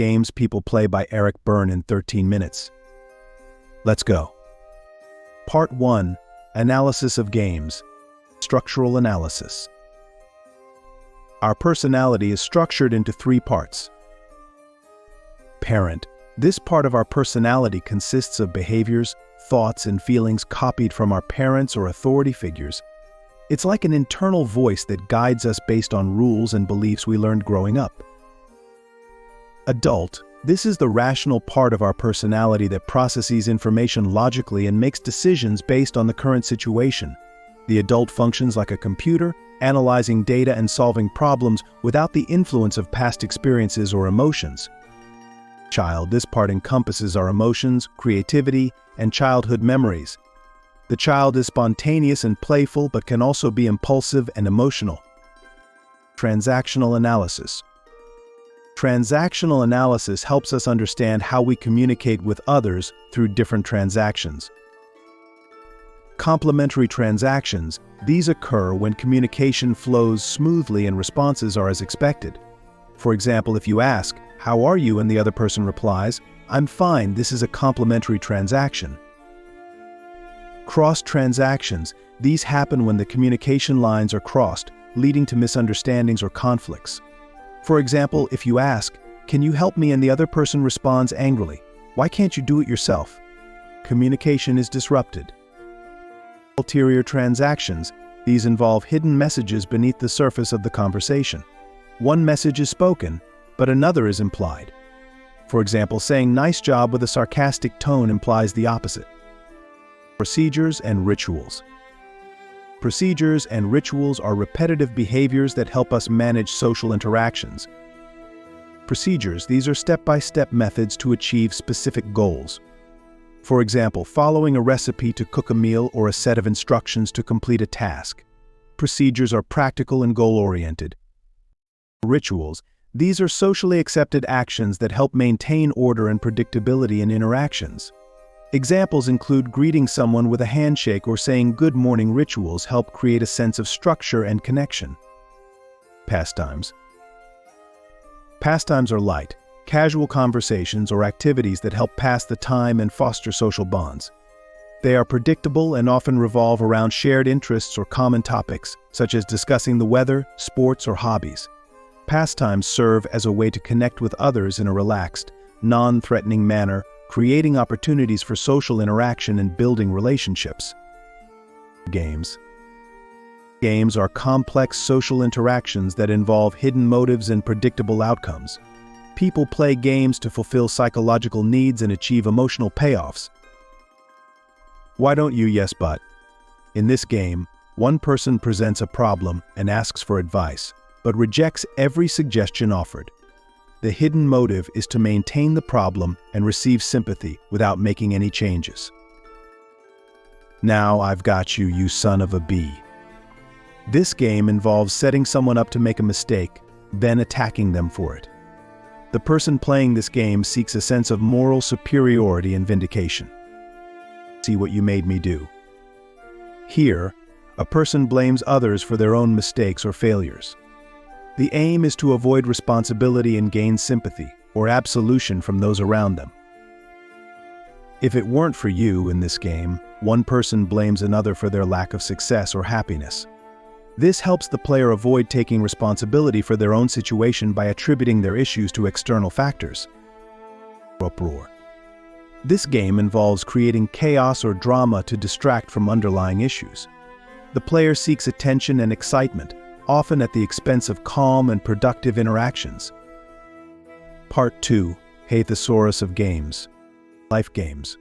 Games People Play by Eric Berne in 13 minutes. Let's go. Part 1. Analysis of games. Structural analysis. Our personality is structured into 3 parts. Parent. This part of our personality consists of behaviors, thoughts, and feelings copied from our parents or authority figures. It's like an internal voice that guides us based on rules and beliefs we learned growing up. Adult. This is the rational part of our personality that processes information logically and makes decisions based on the current situation. The adult functions like a computer, analyzing data and solving problems without the influence of past experiences or emotions. Child. This part encompasses our emotions, creativity, and childhood memories. The child is spontaneous and playful but can also be impulsive and emotional. Transactional analysis. Transactional analysis helps us understand how we communicate with others through different transactions. Complementary transactions. These occur when communication flows smoothly and responses are as expected. For example, if you ask, "How are you?" and the other person replies, "I'm fine," this is a complementary transaction. Cross transactions. These happen when the communication lines are crossed, leading to misunderstandings or conflicts. For example, if you ask, "Can you help me?" and the other person responds angrily, "Why can't you do it yourself?" Communication is disrupted. Ulterior transactions. These involve hidden messages beneath the surface of the conversation. One message is spoken, but another is implied. For example, saying "nice job" with a sarcastic tone implies the opposite. Procedures and rituals. Procedures and rituals are repetitive behaviors that help us manage social interactions. Procedures. These are step-by-step methods to achieve specific goals. For example, following a recipe to cook a meal or a set of instructions to complete a task. Procedures are practical and goal-oriented. Rituals. These are socially accepted actions that help maintain order and predictability in interactions. Examples include greeting someone with a handshake or saying "good morning." Rituals help create a sense of structure and connection. Pastimes. Pastimes are light, casual conversations or activities that help pass the time and foster social bonds. They are predictable and often revolve around shared interests or common topics, such as discussing the weather, sports, or hobbies. Pastimes serve as a way to connect with others in a relaxed, non-threatening manner, creating opportunities for social interaction and building relationships. Games. Games are complex social interactions that involve hidden motives and predictable outcomes. People play games to fulfill psychological needs and achieve emotional payoffs. Why don't you? Yes, but. In this game, one person presents a problem and asks for advice, but rejects every suggestion offered. The hidden motive is to maintain the problem and receive sympathy without making any changes. Now I've got you, you son of a bee. This game involves setting someone up to make a mistake, then attacking them for it. The person playing this game seeks a sense of moral superiority and vindication. See what you made me do. Here, a person blames others for their own mistakes or failures. The aim is to avoid responsibility and gain sympathy or absolution from those around them. If it weren't for you in this game, one person blames another for their lack of success or happiness. This helps the player avoid taking responsibility for their own situation by attributing their issues to external factors. Uproar. This game involves creating chaos or drama to distract from underlying issues. The player seeks attention and excitement, often at the expense of calm and productive interactions. Part 2. Thesaurus of games. Life games.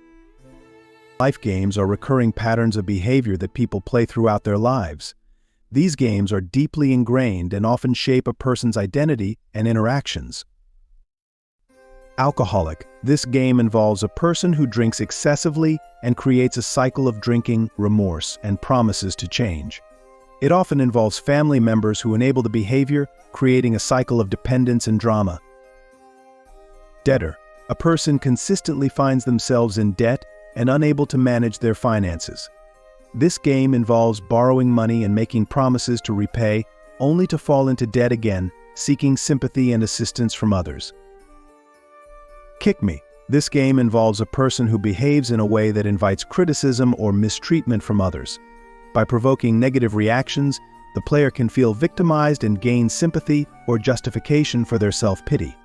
Life games are recurring patterns of behavior that people play throughout their lives. These games are deeply ingrained and often shape a person's identity and interactions. Alcoholic. This game involves a person who drinks excessively and creates a cycle of drinking, remorse, and promises to change. It often involves family members who enable the behavior, creating a cycle of dependence and drama. Debtor. A person consistently finds themselves in debt and unable to manage their finances. This game involves borrowing money and making promises to repay, only to fall into debt again, seeking sympathy and assistance from others. Kick Me. This game involves a person who behaves in a way that invites criticism or mistreatment from others. By provoking negative reactions, the player can feel victimized and gain sympathy or justification for their self-pity.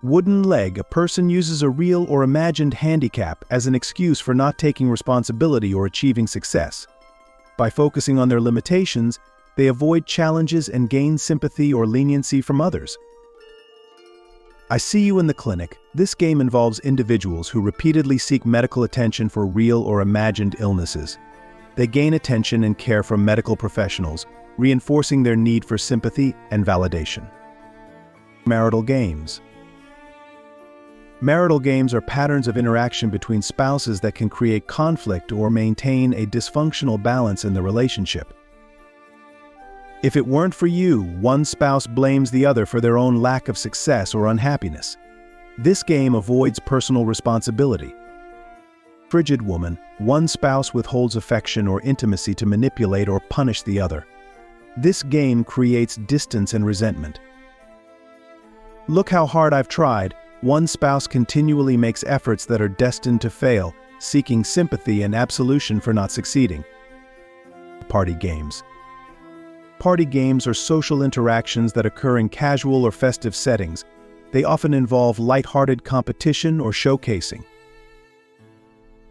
Wooden Leg. A person uses a real or imagined handicap as an excuse for not taking responsibility or achieving success. By focusing on their limitations, they avoid challenges and gain sympathy or leniency from others. I See You in the Clinic. This game involves individuals who repeatedly seek medical attention for real or imagined illnesses. They gain attention and care from medical professionals, reinforcing their need for sympathy and validation. Marital games. Marital games are patterns of interaction between spouses that can create conflict or maintain a dysfunctional balance in the relationship. If it weren't for you, one spouse blames the other for their own lack of success or unhappiness. This game avoids personal responsibility. Frigid Woman. One spouse withholds affection or intimacy to manipulate or punish the other. This game creates distance and resentment. Look How Hard I've Tried. One spouse continually makes efforts that are destined to fail, seeking sympathy and absolution for not succeeding. Party games. Party games are social interactions that occur in casual or festive settings. They often involve lighthearted competition or showcasing.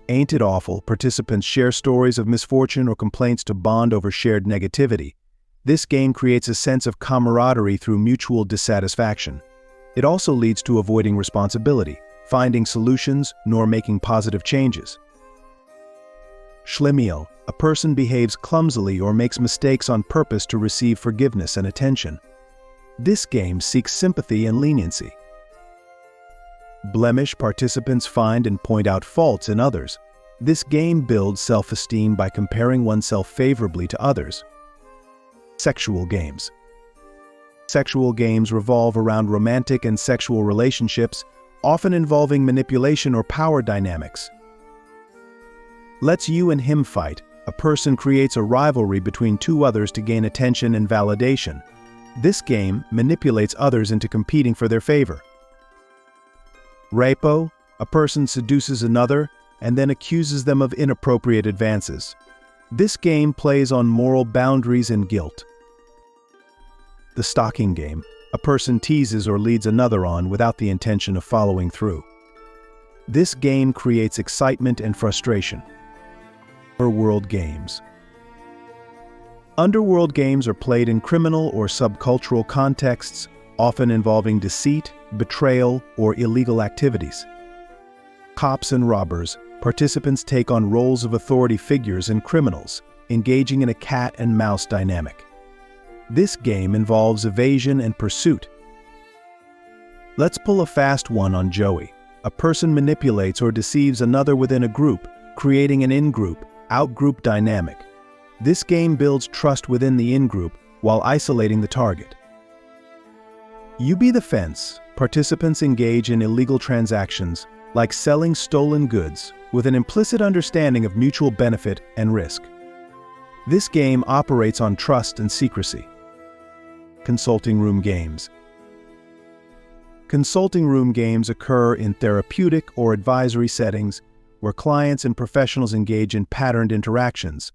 Ain't It Awful? Participants share stories of misfortune or complaints to bond over shared negativity. This game creates a sense of camaraderie through mutual dissatisfaction. It also leads to avoiding responsibility, finding solutions, nor making positive changes. Schlemiel. A person behaves clumsily or makes mistakes on purpose to receive forgiveness and attention. This game seeks sympathy and leniency. Blemish. Participants find and point out faults in others. This game builds self-esteem by comparing oneself favorably to others. Sexual games. Sexual games revolve around romantic and sexual relationships, often involving manipulation or power dynamics. Let's You and Him Fight. A person creates a rivalry between two others to gain attention and validation. This game manipulates others into competing for their favor. Rapo. A person seduces another and then accuses them of inappropriate advances. This game plays on moral boundaries and guilt. The Stalking Game. A person teases or leads another on without the intention of following through. This game creates excitement and frustration. Underworld games. Underworld games are played in criminal or subcultural contexts, often involving deceit, betrayal, or illegal activities. Cops and Robbers. Participants take on roles of authority figures and criminals, engaging in a cat-and-mouse dynamic. This game involves evasion and pursuit. Let's pull a fast one on Joey. A person manipulates or deceives another within a group, creating an in-group, out-group dynamic. This game builds trust within the in-group while isolating the target. You Be the Fence. Participants engage in illegal transactions, like selling stolen goods, with an implicit understanding of mutual benefit and risk. This game operates on trust and secrecy. Consulting room games. Consulting room games occur in therapeutic or advisory settings where clients and professionals engage in patterned interactions.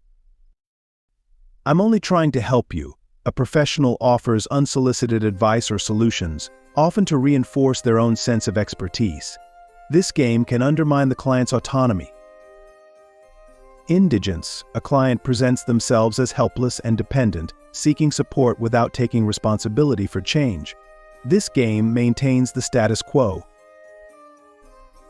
I'm only trying to help you. A professional offers unsolicited advice or solutions, often to reinforce their own sense of expertise. This game can undermine the client's autonomy. Indigence. A client presents themselves as helpless and dependent, seeking support without taking responsibility for change. This game maintains the status quo.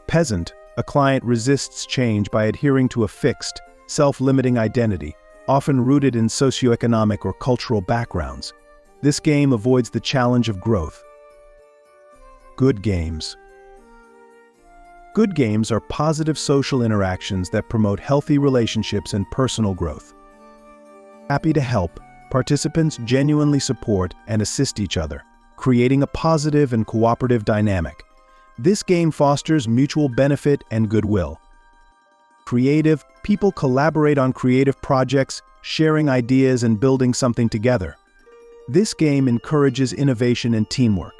Peasant. A client resists change by adhering to a fixed, self-limiting identity, often rooted in socioeconomic or cultural backgrounds. This game avoids the challenge of growth. Good games. Good games are positive social interactions that promote healthy relationships and personal growth. Happy to help, participants genuinely support and assist each other, creating a positive and cooperative dynamic. This game fosters mutual benefit and goodwill. Creative, people collaborate on creative projects, sharing ideas and building something together. This game encourages innovation and teamwork.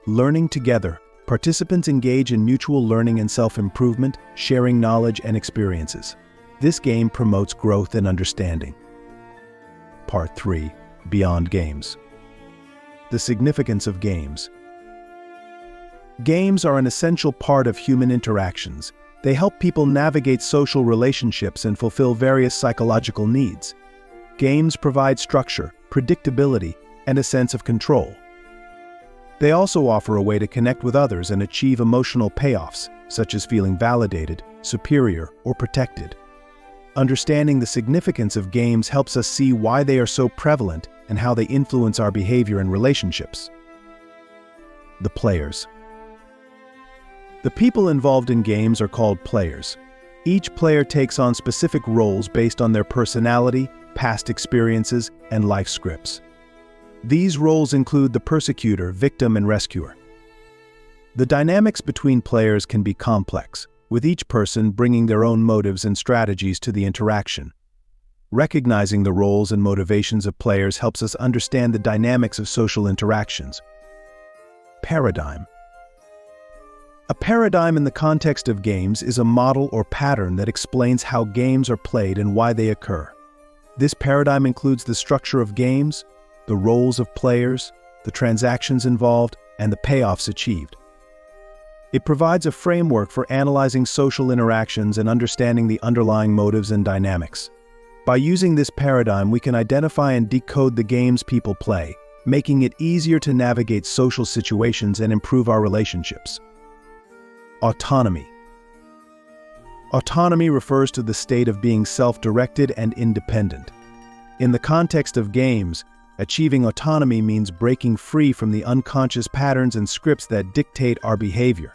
Learning together. Participants engage in mutual learning and self-improvement, sharing knowledge and experiences. This game promotes growth and understanding. Part 3. Beyond games. The significance of games. Games are an essential part of human interactions. They help people navigate social relationships and fulfill various psychological needs. Games provide structure, predictability, and a sense of control. They also offer a way to connect with others and achieve emotional payoffs, such as feeling validated, superior, or protected. Understanding the significance of games helps us see why they are so prevalent and how they influence our behavior and relationships. The players. The people involved in games are called players. Each player takes on specific roles based on their personality, past experiences, and life scripts. These roles include the persecutor, victim, and rescuer. The dynamics between players can be complex, with each person bringing their own motives and strategies to the interaction. Recognizing the roles and motivations of players helps us understand the dynamics of social interactions. Paradigm. A paradigm in the context of games is a model or pattern that explains how games are played and why they occur. This paradigm includes the structure of games, the roles of players, the transactions involved, and the payoffs achieved. It provides a framework for analyzing social interactions and understanding the underlying motives and dynamics. By using this paradigm, we can identify and decode the games people play, making it easier to navigate social situations and improve our relationships. Autonomy. Autonomy refers to the state of being self-directed and independent. In the context of games, achieving autonomy means breaking free from the unconscious patterns and scripts that dictate our behavior.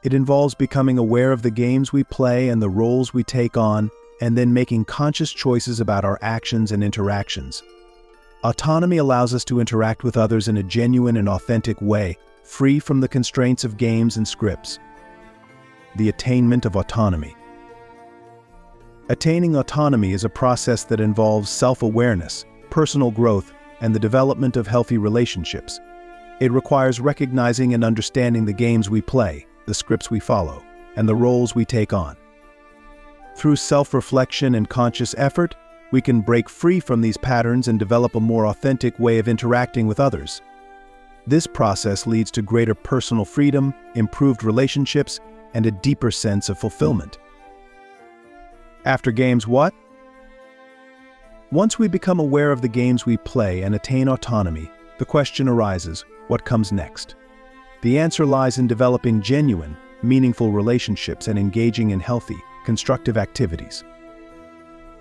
It involves becoming aware of the games we play and the roles we take on, and then making conscious choices about our actions and interactions. Autonomy allows us to interact with others in a genuine and authentic way, free from the constraints of games and scripts. The attainment of autonomy. Attaining autonomy is a process that involves self-awareness, personal growth, and the development of healthy relationships. It requires recognizing and understanding the games we play, the scripts we follow, and the roles we take on. Through self-reflection and conscious effort, we can break free from these patterns and develop a more authentic way of interacting with others. This process leads to greater personal freedom, improved relationships, and a deeper sense of fulfillment. After games, what? Once we become aware of the games we play and attain autonomy, the question arises, what comes next? The answer lies in developing genuine, meaningful relationships and engaging in healthy, constructive activities.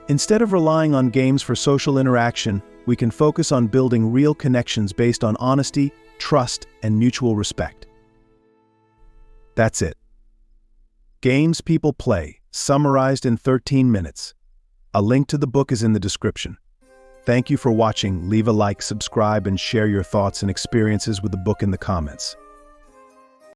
Instead of relying on games for social interaction, we can focus on building real connections based on honesty, trust, and mutual respect. That's it. Games People Play, summarized in 13 minutes. A link to the book is in the description. Thank you for watching. Leave a like, subscribe, and share your thoughts and experiences with the book in the comments.